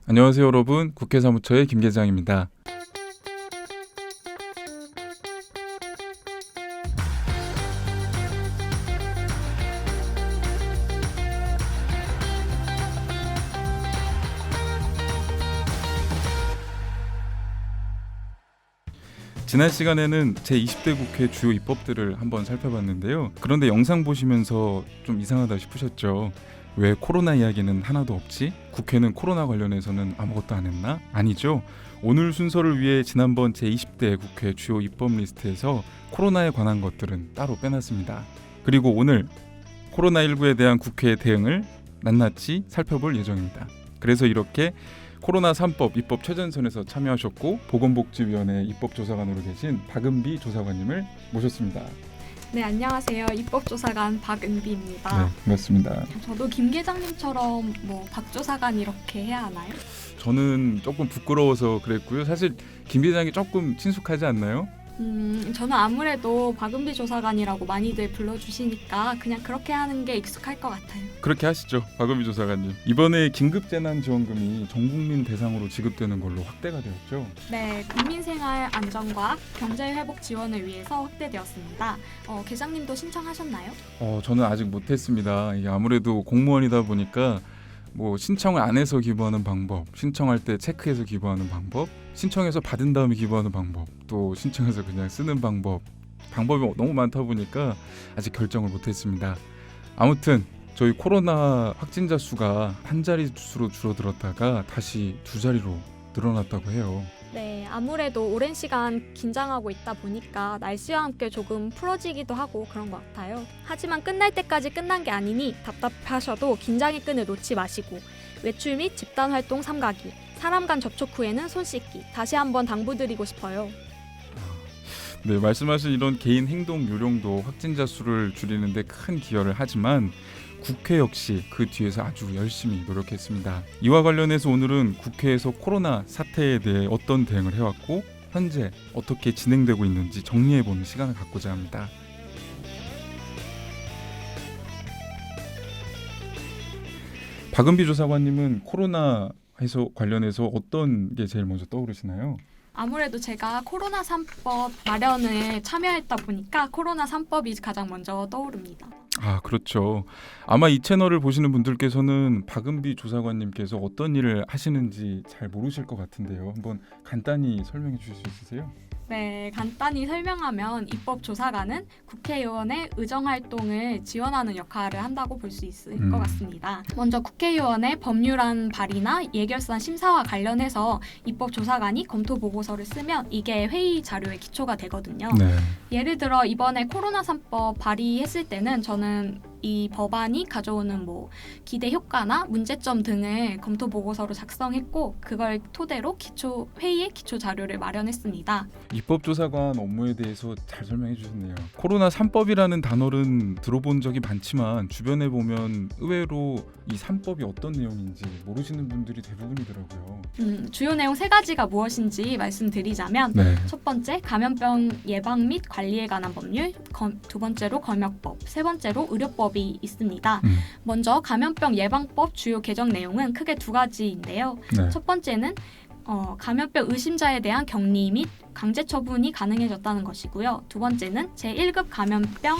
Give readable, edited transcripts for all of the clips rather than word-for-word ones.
안녕하세요 여러분, 국회 사무처의 김계장입니다. 지난 시간에는 제20대 국회 주요 입법들을 한번 살펴봤는데요. 그런데 영상 보시면서 좀 이상하다 싶으셨죠? 왜 코로나 이야기는 하나도 없지? 국회는 코로나 관련해서는 아무것도 안 했나? 아니죠. 오늘 순서를 위해 지난번 제20대 국회 주요 입법 리스트에서 코로나에 관한 것들은 따로 빼놨습니다. 그리고 오늘 코로나19에 대한 국회의 대응을 낱낱이 살펴볼 예정입니다. 그래서 이렇게 코로나 3법 입법 최전선에서 참여하셨고 보건복지위원회 입법조사관으로 계신 박은비 조사관님을 모셨습니다. 네, 안녕하세요. 입법조사관 박은비입니다. 네, 반갑습니다. 저도 김 계장님처럼 박 조사관 이렇게 해야 하나요? 저는 조금 부끄러워서 그랬고요. 사실 김 계장이 조금 친숙하지 않나요? 저는 아무래도 박은비 조사관이라고 많이들 불러주시니까 그냥 그렇게 하는 게 익숙할 것 같아요. 그렇게 하시죠, 박은비 조사관님. 이번에 긴급재난지원금이 전 국민 대상으로 지급되는 걸로 확대가 되었죠. 네, 국민생활 안정과 경제회복 지원을 위해서 확대되었습니다. 계장님도 신청하셨나요? 저는 아직 못했습니다. 이게 아무래도 공무원이다 보니까 신청을 안 해서 기부하는 방법, 신청할 때 체크해서 기부하는 방법, 신청해서 받은 다음에 기부하는 방법, 또 신청해서 그냥 쓰는 방법이 너무 많다 보니까 아직 결정을 못했습니다. 아무튼 저희 코로나 확진자 수가 한 자릿수로 줄어들었다가 다시 두 자리로 늘어났다고 해요. 네, 아무래도 오랜 시간 긴장하고 있다 보니까 날씨와 함께 조금 풀어지기도 하고 그런 것 같아요. 하지만 끝날 때까지 끝난 게 아니니 답답하셔도 긴장의 끈을 놓지 마시고 외출 및 집단활동 삼가기, 사람 간 접촉 후에는 손 씻기 다시 한번 당부드리고 싶어요. 네, 말씀하신 이런 개인 행동 요령도 확진자 수를 줄이는 데 큰 기여를 하지만 국회 역시 그 뒤에서 아주 열심히 노력했습니다. 이와 관련해서 오늘은 국회에서 코로나 사태에 대해 어떤 대응을 해왔고 현재 어떻게 진행되고 있는지 정리해보는 시간을 갖고자 합니다. 박은비 조사관님은 코로나 관련해서 어떤 게 제일 먼저 떠오르시나요? 아무래도 제가 코로나 3법 마련에 참여했다 보니까 코로나 3법이 가장 먼저 떠오릅니다. 아, 그렇죠. 아마 이 채널을 보시는 분들께서는 박은비 조사관님께서 어떤 일을 하시는지 잘 모르실 것 같은데요. 한번 간단히 설명해 주실 수 있으세요? 네, 간단히 설명하면 입법조사관은 국회의원의 의정활동을 지원하는 역할을 한다고 볼 수 있을 것 같습니다. 먼저 국회의원의 법률안 발의나 예결산 심사와 관련해서 입법조사관이 검토보고서를 쓰면 이게 회의 자료의 기초가 되거든요. 네. 예를 들어 이번에 코로나 3법 발의했을 때는 저는 이 법안이 가져오는 기대 효과나 문제점 등을 검토 보고서로 작성했고 그걸 토대로 회의의 기초 자료를 마련했습니다. 입법조사관 업무에 대해서 잘 설명해 주셨네요. 코로나 3법이라는 단어는 들어본 적이 많지만 주변에 보면 의외로 이 3법이 어떤 내용인지 모르시는 분들이 대부분이더라고요. 주요 내용 3가지가 무엇인지 말씀드리자면 네. 첫 번째, 감염병 예방 및 관리에 관한 법률, 두 번째로 검역법, 세 번째로 의료법이 있습니다. 먼저 감염병 예방법 주요 개정 내용은 크게 2가지인데요. 네. 첫 번째는 감염병 의심자에 대한 격리 및 강제 처분이 가능해졌다는 것이고요. 두 번째는 제1급 감염병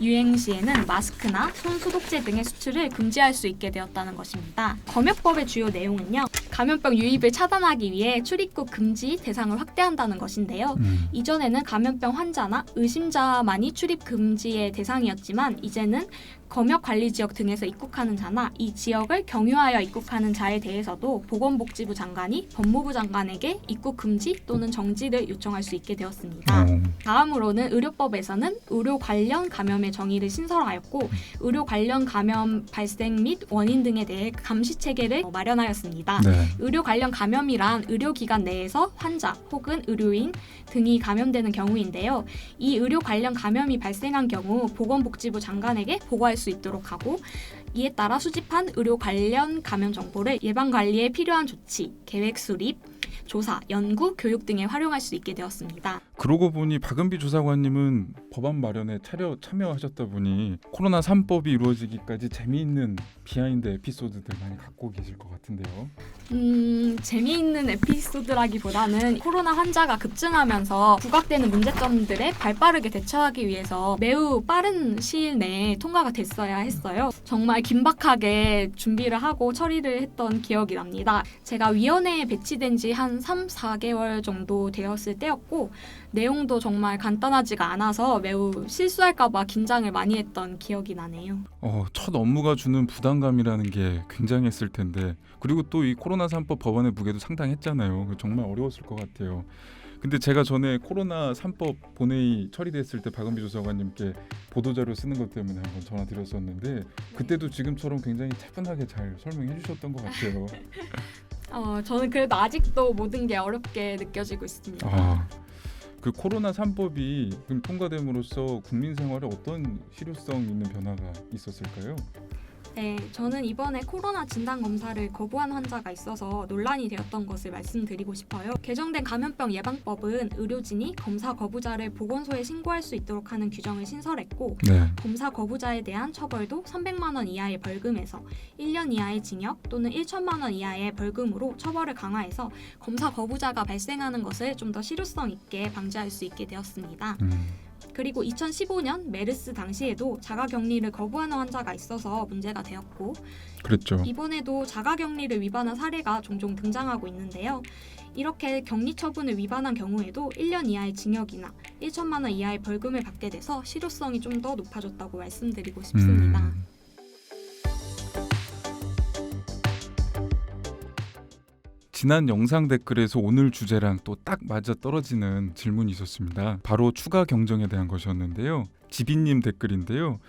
유행 시에는 마스크나 손 소독제 등의 수출을 금지할 수 있게 되었다는 것입니다. 검역법의 주요 내용은요. 감염병 유입을 차단하기 위해 출입국 금지 대상을 확대한다는 것인데요. 이전에는 감염병 환자나 의심자만이 출입 금지의 대상이었지만 이제는 검역관리지역 등에서 입국하는 자나 이 지역을 경유하여 입국하는 자에 대해서도 보건복지부 장관이 법무부 장관에게 입국 금지 또는 정지를 요청할 수 있게 되었습니다. 다음으로는 의료법에서는 의료 관련 감염의 정의를 신설하였고 의료 관련 감염 발생 및 원인 등에 대해 감시 체계를 마련하였습니다. 네. 의료 관련 감염이란 의료기관 내에서 환자 혹은 의료인 등이 감염되는 경우인데요. 이 의료 관련 감염이 발생한 경우 보건복지부 장관에게 보고할 수 있도록 하고 이에 따라 수집한 의료 관련 감염 정보를 예방 관리에 필요한 조치, 계획 수립, 조사, 연구, 교육 등에 활용할 수 있게 되었습니다. 그러고 보니 박은비 조사관님은 법안 마련에 참여하셨다 보니 코로나 3법이 이루어지기까지 재미있는 비하인드 에피소드들 많이 갖고 계실 것 같은데요. 재미있는 에피소드라기보다는 코로나 환자가 급증하면서 부각되는 문제점들에 발빠르게 대처하기 위해서 매우 빠른 시일 내에 통과가 됐어야 했어요. 정말 긴박하게 준비를 하고 처리를 했던 기억이 납니다. 제가 위원회에 배치된 지 한 3, 4개월 정도 되었을 때였고 내용도 정말 간단하지가 않아서 매우 실수할까 봐 긴장을 많이 했던 기억이 나네요. 첫 업무가 주는 부담감이라는 게 굉장했을 텐데, 그리고 또 이 코로나 3법 법안의 무게도 상당했잖아요. 정말 어려웠을 것 같아요. 근데 제가 전에 코로나 3법 본회의 처리됐을 때 박은비 조사관님께 보도자료 쓰는 것 때문에 한번 전화 드렸었는데 그때도 지금처럼 굉장히 차분하게 잘 설명해 주셨던 것 같아요. 저는 그래도 아직도 모든 게 어렵게 느껴지고 있습니다. 그 코로나 3법이 통과됨으로써 국민 생활에 어떤 실효성 있는 변화가 있었을까요? 네, 저는 이번에 코로나 진단 검사를 거부한 환자가 있어서 논란이 되었던 것을 말씀드리고 싶어요. 개정된 감염병 예방법은 의료진이 검사 거부자를 보건소에 신고할 수 있도록 하는 규정을 신설했고 네. 검사 거부자에 대한 처벌도 300만 원 이하의 벌금에서 1년 이하의 징역 또는 1천만 원 이하의 벌금으로 처벌을 강화해서 검사 거부자가 발생하는 것을 좀 더 실효성 있게 방지할 수 있게 되었습니다. 그리고 2015년 메르스 당시에도 자가격리를 거부하는 환자가 있어서 문제가 되었고 그랬죠. 이번에도 자가격리를 위반한 사례가 종종 등장하고 있는데요. 이렇게 격리 처분을 위반한 경우에도 1년 이하의 징역이나 1천만 원 이하의 벌금을 받게 돼서 실효성이 좀 더 높아졌다고 말씀드리고 싶습니다. 지난 영상 댓글에서 오늘 주제랑 또 딱 맞아 떨어지는 질문이 있었습니다. 바로 추가 경정에 대한 것이었는데요. 지빈님 댓글인데요.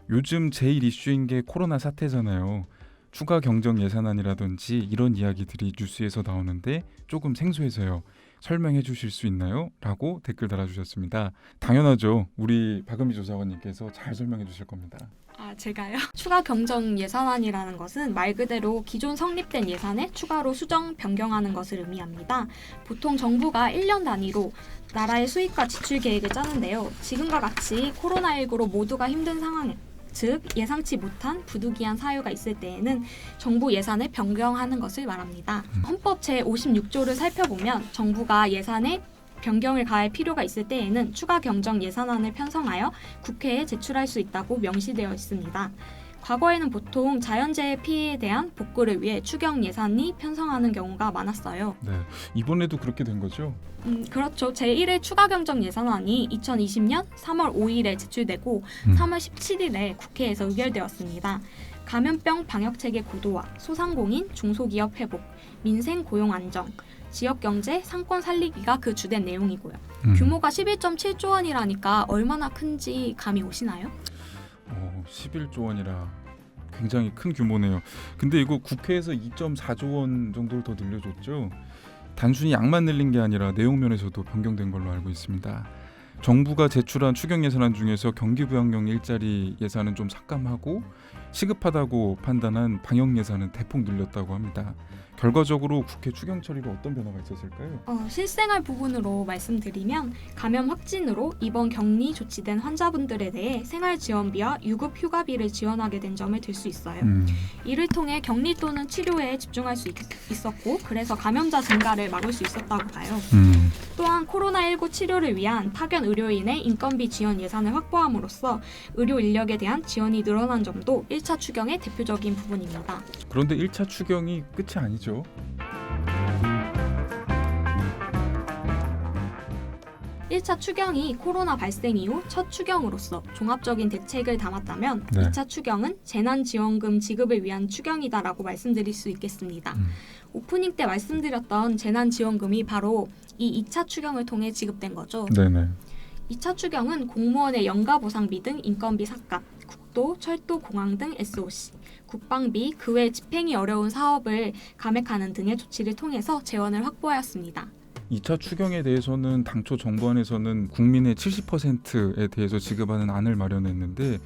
요즘 제일 이슈인 게 코로나 사태잖아요. 추가 경정 예산안이라든지 이런 이야기들이 뉴스에서 나오는데 조금 생소해서요. 설명해 주실 수 있나요? 라고 댓글 달아주셨습니다. 당연하죠. 우리 박은비 조사관님께서 잘 설명해 주실 겁니다. 제가요? 추가 경정 예산안이라는 것은 말 그대로 기존 성립된 예산에 추가로 수정 변경하는 것을 의미합니다. 보통 정부가 1년 단위로 나라의 수입과 지출 계획을 짜는데요. 지금과 같이 코로나19로 모두가 힘든 상황, 즉 예상치 못한 부득이한 사유가 있을 때에는 정부 예산을 변경하는 것을 말합니다. 헌법 제56조를 살펴보면 정부가 예산에 변경을 가할 필요가 있을 때에는 추가 경정 예산안을 편성하여 국회에 제출할 수 있다고 명시되어 있습니다. 과거에는 보통 자연재해 피해에 대한 복구를 위해 추경 예산이 편성하는 경우가 많았어요. 네, 이번에도 그렇게 된 거죠? 그렇죠. 제1회 추가 경정 예산안이 2020년 3월 5일에 제출되고 3월 17일에 국회에서 의결되었습니다. 감염병 방역체계 고도화, 소상공인, 중소기업 회복, 민생 고용 안정, 지역경제, 상권 살리기가 그 주된 내용이고요. 규모가 11.7조 원이라니까 얼마나 큰지 감이 오시나요? 11조 원이라 굉장히 큰 규모네요. 근데 이거 국회에서 2.4조 원 정도를 더 늘려줬죠. 단순히 양만 늘린 게 아니라 내용 면에서도 변경된 걸로 알고 있습니다. 정부가 제출한 추경 예산안 중에서 경기부양용 일자리 예산은 좀 삭감하고 시급하다고 판단한 방역 예산은 대폭 늘렸다고 합니다. 결과적으로 국회 추경 처리로 어떤 변화가 있었을까요? 실생활 부분으로 말씀드리면 감염 확진으로 입원 격리 조치된 환자분들에 대해 생활지원비와 유급휴가비를 지원하게 된 점을 들 수 있어요. 이를 통해 격리 또는 치료에 집중할 수 있었고 그래서 감염자 증가를 막을 수 있었다고 봐요. 또한 코로나19 치료를 위한 파견 의료인의 인건비 지원 예산을 확보함으로써 의료 인력에 대한 지원이 늘어난 점도 1차 추경의 대표적인 부분입니다. 그런데 1차 추경이 끝이 아니죠. 1차 추경이 코로나 발생 이후 첫 추경으로서 종합적인 대책을 담았다면 네. 2차 추경은 재난지원금 지급을 위한 추경이다라고 말씀드릴 수 있겠습니다. 오프닝 때 말씀드렸던 재난지원금이 바로 이 2차 추경을 통해 지급된 거죠. 네네. 2차 추경은 공무원의 연가보상비 등 인건비 삭감, 국도, 철도, 공항 등 SOC, 국방비, 그 외 집행이 어려운 사업을 감액하는 등의 조치를 통해서 재원을 확보하였습니다. 2차 추경에 대해서는 당초 정부안에서는 국민의 70%에 대해서 지급하는 안을 마련했는데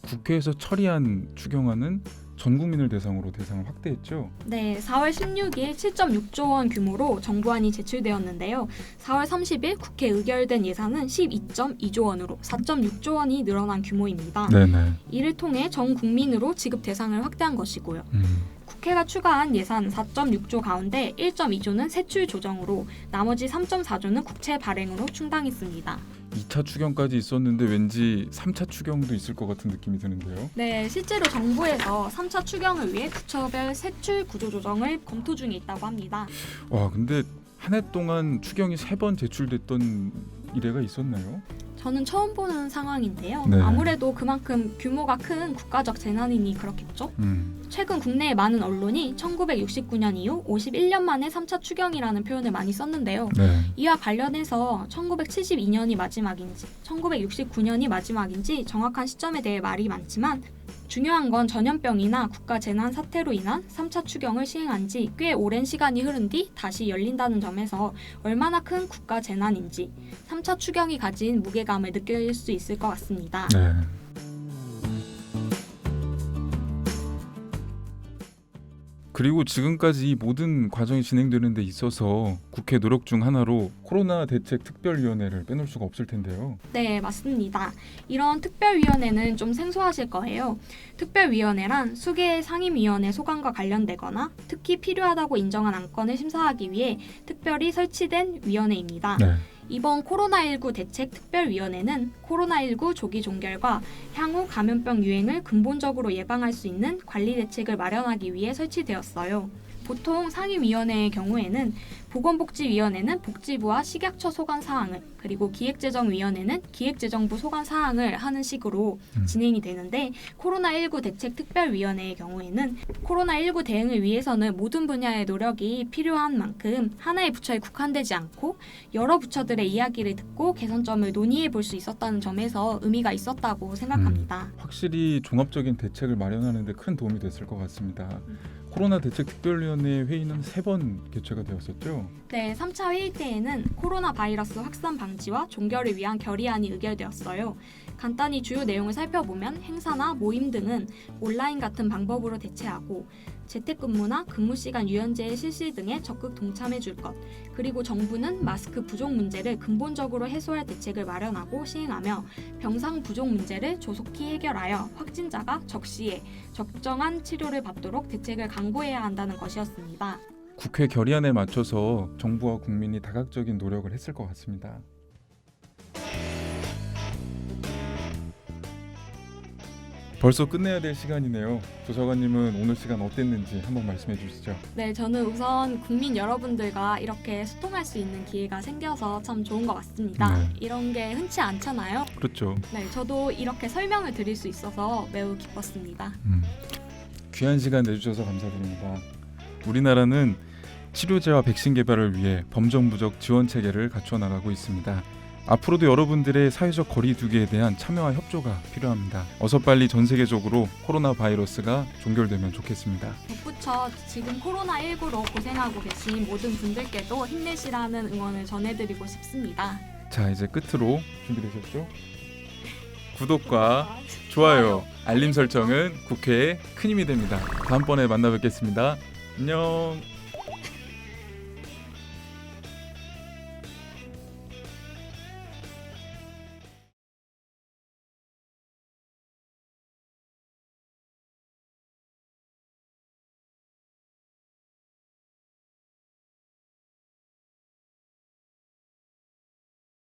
국회에서 처리한 추경안은 전 국민을 대상으로 대상을 확대했죠. 네, 4월 16일 7.6조 원 규모로 정부안이 제출되었는데요. 4월 30일 국회 의결된 예산은 12.2조 원으로 4.6조 원이 늘어난 규모입니다. 네네. 이를 통해 전 국민으로 지급 대상을 확대한 것이고요. 국회가 추가한 예산 4.6조 가운데 1.2조는 세출 조정으로 나머지 3.4조는 국채 발행으로 충당했습니다. 2차 추경까지 있었는데 왠지 3차 추경도 있을 것 같은 느낌이 드는데요. 네, 실제로 정부에서 3차 추경을 위해 부처별 세출 구조 조정을 검토 중에 있다고 합니다. 와, 근데 한 해 동안 추경이 3번 제출됐던 이래가 있었나요? 저는 처음 보는 상황인데요. 네. 아무래도 그만큼 규모가 큰 국가적 재난이니 그렇겠죠. 최근 국내의 많은 언론이 1969년 이후 51년 만에 3차 추경이라는 표현을 많이 썼는데요. 네. 이와 관련해서 1972년이 마지막인지 1969년이 마지막인지 정확한 시점에 대해 말이 많지만 중요한 건 전염병이나 국가 재난 사태로 인한 3차 추경을 시행한 지 꽤 오랜 시간이 흐른 뒤 다시 열린다는 점에서 얼마나 큰 국가 재난인지 3차 추경이 가진 무게감을 느낄 수 있을 것 같습니다. 네. 그리고 지금까지 이 모든 과정이 진행되는 데 있어서 국회 노력 중 하나로 코로나 대책 특별위원회를 빼놓을 수가 없을 텐데요. 네, 맞습니다. 이런 특별위원회는 좀 생소하실 거예요. 특별위원회란 수개의 상임위원회 소관과 관련되거나 특히 필요하다고 인정한 안건을 심사하기 위해 특별히 설치된 위원회입니다. 네. 이번 코로나19 대책 특별위원회는 코로나19 조기 종결과 향후 감염병 유행을 근본적으로 예방할 수 있는 관리 대책을 마련하기 위해 설치되었어요. 보통 상임위원회의 경우에는 보건복지위원회는 복지부와 식약처 소관 사항을, 그리고 기획재정위원회는 기획재정부 소관 사항을 하는 식으로 진행이 되는데, 코로나19 대책 특별위원회의 경우에는 코로나19 대응을 위해서는 모든 분야의 노력이 필요한 만큼 하나의 부처에 국한되지 않고 여러 부처들의 이야기를 듣고 개선점을 논의해 볼 수 있었다는 점에서 의미가 있었다고 생각합니다. 확실히 종합적인 대책을 마련하는 데 큰 도움이 됐을 것 같습니다. 코로나 대책 특별위원회 회의는 3번 개최가 되었었죠. 네, 3차 회의 때에는 코로나 바이러스 확산 방지와 종결을 위한 결의안이 의결되었어요. 간단히 주요 내용을 살펴보면 행사나 모임 등은 온라인 같은 방법으로 대체하고 재택근무나 근무시간 유연제의 실시 등에 적극 동참해 줄 것, 그리고 정부는 마스크 부족 문제를 근본적으로 해소할 대책을 마련하고 시행하며 병상 부족 문제를 조속히 해결하여 확진자가 적시에 적정한 치료를 받도록 대책을 강구해야 한다는 것이었습니다. 국회 결의안에 맞춰서 정부와 국민이 다각적인 노력을 했을 것 같습니다. 벌써 끝내야 될 시간이네요. 조사관님은 오늘 시간 어땠는지 한번 말씀해 주시죠. 네, 저는 우선 국민 여러분들과 이렇게 소통할 수 있는 기회가 생겨서 참 좋은 것 같습니다. 네. 이런 게 흔치 않잖아요. 그렇죠. 네, 저도 이렇게 설명을 드릴 수 있어서 매우 기뻤습니다. 귀한 시간 내주셔서 감사드립니다. 우리나라는 치료제와 백신 개발을 위해 범정부적 지원 체계를 갖춰 나가고 있습니다. 앞으로도 여러분들의 사회적 거리 두기에 대한 참여와 협조가 필요합니다. 어서 빨리 전 세계적으로 코로나 바이러스가 종결되면 좋겠습니다. 덧붙여 지금 코로나19로 고생하고 계신 모든 분들께도 힘내시라는 응원을 전해드리고 싶습니다. 자, 이제 끝으로 준비되셨죠? 구독과 좋아요, 알림 설정은 국회에 큰 힘이 됩니다. 다음번에 만나 뵙겠습니다. 안녕.